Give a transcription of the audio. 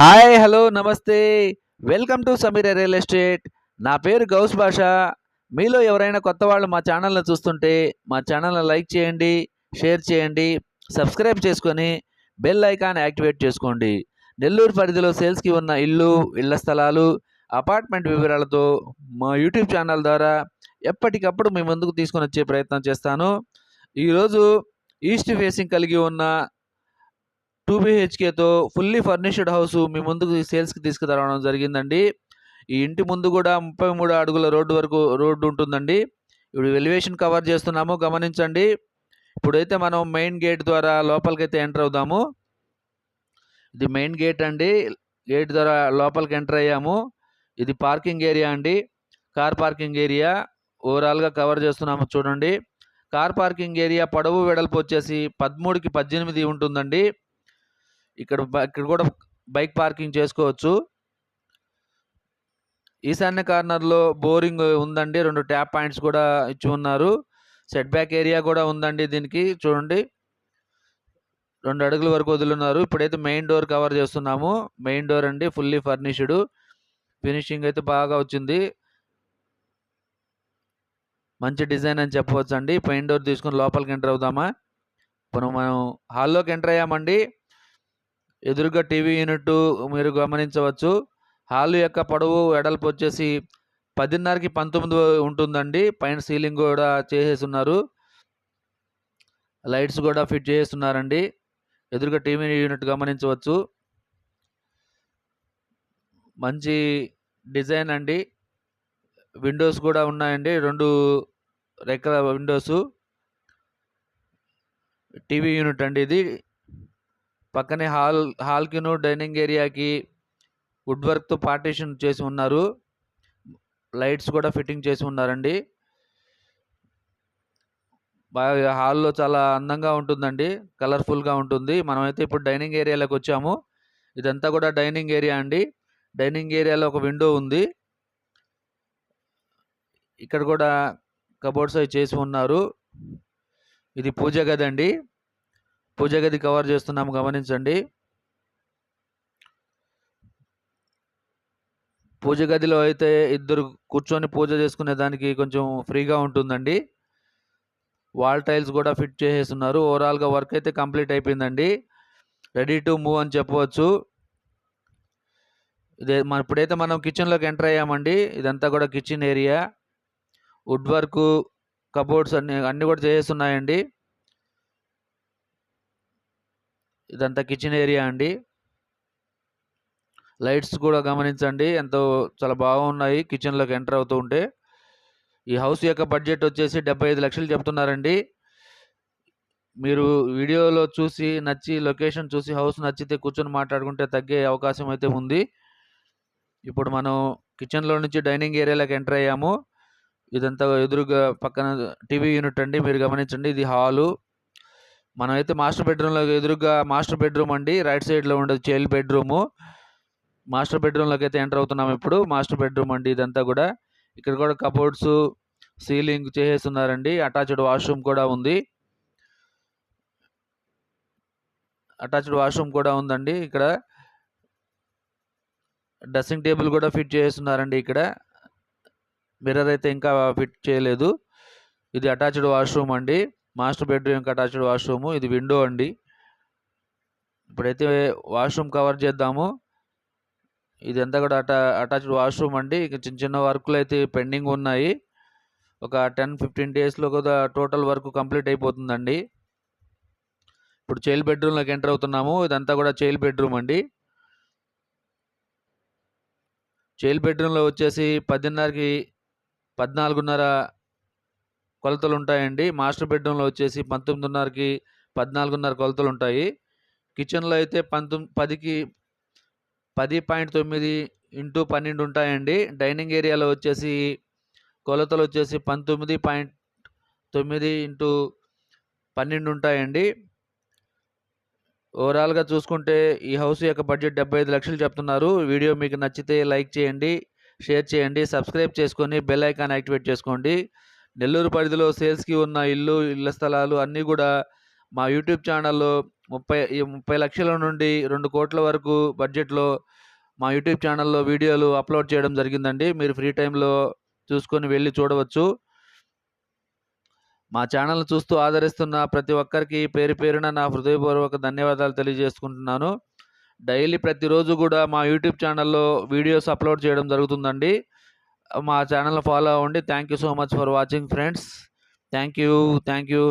Hi hello నమస్తే. Welcome to Sameera real estate. నా పేరు గౌస్ భాష. మీలో ఎవరైనా కొత్త వాళ్ళు మా ఛానల్ని చూస్తుంటే మా ఛానల్ని లైక్ చేయండి, షేర్ చేయండి, సబ్స్క్రైబ్ చేసుకొని బెల్ ఐకాన్ యాక్టివేట్ చేసుకోండి. నెల్లూరు పరిధిలో సేల్స్కి ఉన్న ఇల్లు, ఇళ్ల స్థలాలు, అపార్ట్మెంట్ వివరాలతో మా యూట్యూబ్ ఛానల్ ద్వారా ఎప్పటికప్పుడు మీ ముందుకు తీసుకొని వచ్చే ప్రయత్నం చేస్తాను. ఈరోజు ఈస్ట్ ఫేసింగ్ కలిగి ఉన్న 2 బీహెచ్కేతో ఫుల్లీ ఫర్నిష్డ్ హౌస్ మీ ముందుకు సేల్స్కి తీసుకురావడం జరిగిందండి. ఈ ఇంటి ముందు కూడా 33 అడుగుల రోడ్డు ఉంటుందండి. ఇప్పుడు ఎలివేషన్ కవర్ చేస్తున్నాము, గమనించండి. ఇప్పుడైతే మనం మెయిన్ గేట్ ద్వారా లోపలికైతే ఎంటర్ అవుదాము. ఇది మెయిన్ గేట్ అండి. గేట్ ద్వారా లోపలికి ఎంటర్ అయ్యాము. ఇది పార్కింగ్ ఏరియా అండి. కార్ పార్కింగ్ ఏరియా ఓవరాల్గా కవర్ చేస్తున్నాము చూడండి. కార్ పార్కింగ్ ఏరియా పొడవు వెడల్పు వచ్చేసి 13కి 18 ఉంటుందండి. ఇక్కడ కూడా బైక్ పార్కింగ్ చేసుకోవచ్చు. ఈశాన్య కార్నర్లో బోరింగ్ ఉందండి. 2 ట్యాప్ పాయింట్స్ కూడా ఇచ్చి ఉన్నారు. సెట్ బ్యాక్ ఏరియా కూడా ఉందండి. దీనికి చూడండి 2 అడుగుల వరకు వదులున్నారు. ఇప్పుడైతే మెయిన్ డోర్ కవర్ చేస్తున్నాము. మెయిన్ డోర్ అండి, ఫుల్లీ ఫర్నిష్డ్. ఫినిషింగ్ అయితే బాగా వచ్చింది. మంచి డిజైన్ అని చెప్పవచ్చు అండి. మెయిన్ డోర్ తీసుకుని లోపలికి ఎంటర్ అవుదామా? ఇప్పుడు మనం హాల్లోకి ఎంటర్ అయ్యామండి. ఎదురుగా టీవీ యూనిట్ మీరు గమనించవచ్చు. హాల్ యొక్క పొడవు వెడల్పు వచ్చేసి 10:30కి 19 ఉంటుందండి. పైన సీలింగ్ కూడా చేసేస్తున్నారు. లైట్స్ కూడా ఫిట్ చేస్తున్నారండి. ఎదురుగా టీవీ యూనిట్ గమనించవచ్చు. మంచి డిజైన్ అండి. విండోస్ కూడా ఉన్నాయండి. 2 రెక్కల విండోస్. టీవీ యూనిట్ అండి ఇది. పక్కనే హాల్కిను డైనింగ్ ఏరియాకి వుడ్ వర్క్తో పార్టీషన్ చేసి ఉన్నారు. లైట్స్ కూడా ఫిట్టింగ్ చేసి ఉన్నారండి. బాగా హాల్లో చాలా అందంగా ఉంటుందండి, కలర్ఫుల్గా ఉంటుంది. మనమైతే ఇప్పుడు డైనింగ్ ఏరియాలోకి వచ్చాము. ఇదంతా కూడా డైనింగ్ ఏరియా అండి. డైనింగ్ ఏరియాలో ఒక విండో ఉంది. ఇక్కడ కూడా కబోర్డ్స్ అవి చేసి ఉన్నారు. ఇది పూజ గది అండి. పూజ గది కవర్ చేస్తున్నాము, గమనించండి. పూజ గదిలో అయితే ఇద్దరు కూర్చొని పూజ చేసుకునే దానికి కొంచెం ఫ్రీగా ఉంటుందండి. వాల్ టైల్స్ కూడా ఫిట్ చేసేస్తున్నారు. ఓవరాల్గా వర్క్ అయితే కంప్లీట్ అయిపోయిందండి. రెడీ టు మూవ్ అని చెప్పవచ్చు. ఇప్పుడైతే మనం కిచెన్లోకి ఎంటర్ అయ్యామండి. ఇదంతా కూడా kitchen area. Wood work, cupboards అన్నీ కూడా చేసేస్తున్నాయండి. ఇదంతా కిచెన్ ఏరియా అండి. లైట్స్ కూడా గమనించండి, ఎంతో చాలా బాగున్నాయి కిచెన్లోకి ఎంటర్ అవుతూ ఉంటే. ఈ హౌస్ యొక్క బడ్జెట్ వచ్చేసి 75 లక్షలు చెప్తున్నారండి. మీరు వీడియోలో చూసి నచ్చి, లొకేషన్ చూసి హౌస్ నచ్చితే కూర్చొని మాట్లాడుకుంటే తగ్గే అవకాశం అయితే ఉంది. ఇప్పుడు మనం కిచెన్లో నుంచి డైనింగ్ ఏరియాలోకి ఎంటర్ అయ్యాము. ఇదంతా ఎదురుగా పక్కన టీవీ యూనిట్ అండి, మీరు గమనించండి. ఇది హాలు. మనమైతే మాస్టర్ బెడ్రూమ్ అండి. రైట్ సైడ్లో ఉండేది చైల్డ్ బెడ్రూము. మాస్టర్ బెడ్రూమ్లోకి అయితే ఎంటర్ అవుతున్నాము ఇప్పుడు. మాస్టర్ బెడ్రూమ్ అండి ఇదంతా కూడా. ఇక్కడ కూడా కబోర్డ్స్, సీలింగ్ చేసేస్తున్నారండి. అటాచ్డ్ వాష్రూమ్ కూడా ఉంది. ఉందండి. ఇక్కడ డ్రెస్సింగ్ టేబుల్ కూడా ఫిట్ చేస్తున్నారండి. ఇక్కడ మిర్రర్ అయితే ఇంకా ఫిట్ చేయలేదు. ఇది అటాచ్డ్ వాష్రూమ్ అండి. Master bedroom attached washroom. ఇది విండో అండి. ఇప్పుడైతే వాష్రూమ్ కవర్ చేద్దాము. ఇదంతా కూడా అటాచ్డ్ వాష్రూమ్ అండి. ఇక చిన్న చిన్న వర్క్లు అయితే పెండింగ్ ఉన్నాయి. ఒక 10-15 డేస్లో కూడా టోటల్ వర్క్ కంప్లీట్ అయిపోతుందండి. ఇప్పుడు చైల్డ్ బెడ్రూమ్లోకి ఎంటర్ అవుతున్నాము. ఇదంతా కూడా చైల్డ్ బెడ్రూమ్ అండి. చైల్డ్ బెడ్రూమ్లో వచ్చేసి 10:30కి 14:30 కొలతలు ఉంటాయండి. మాస్టర్ బెడ్రూమ్లో వచ్చేసి 19:30కి 14:30 కొలతలు ఉంటాయి. కిచెన్లో అయితే 10.9 ఇంటూ 12 ఉంటాయండి. డైనింగ్ ఏరియాలో వచ్చేసి కొలతలు వచ్చేసి 19.9 ఇంటూ 12 ఉంటాయండి. ఓవరాల్గా చూసుకుంటే ఈ హౌస్ యొక్క బడ్జెట్ 75 లక్షలు చెప్తున్నారు. వీడియో మీకు నచ్చితే లైక్ చేయండి, షేర్ చేయండి, సబ్స్క్రైబ్ చేసుకొని బెల్ ఐకాన్ యాక్టివేట్ చేసుకోండి. నెల్లూరు పరిధిలో సేల్స్కి ఉన్న ఇళ్ల స్థలాలు అన్నీ కూడా మా యూట్యూబ్ ఛానల్లో 30 లక్షల నుండి 2 కోట్ల వరకు బడ్జెట్‌లో మా యూట్యూబ్ ఛానల్‌లో వీడియోలు అప్‌లోడ్ చేయడం జరిగిందండి. మీరు ఫ్రీ టైమ్‌లో చూసుకొని వెళ్లి చూడవచ్చు. మా ఛానల్‌ని చూస్తూ ఆదరిస్తున్న ప్రతి ఒక్కరికి పేరు పేరున నా హృదయపూర్వక ధన్యవాదాలు తెలియజేసుకుంటున్నాను. డైలీ ప్రతిరోజు గూడా మా యూట్యూబ్ ఛానల్‌లో వీడియోస్ అప్‌లోడ్ చేయడం జరుగుతుందండి. మా ఛానల్‌ని ఫాలో అవ్వండి. Thank you so much for watching friends. Thank you.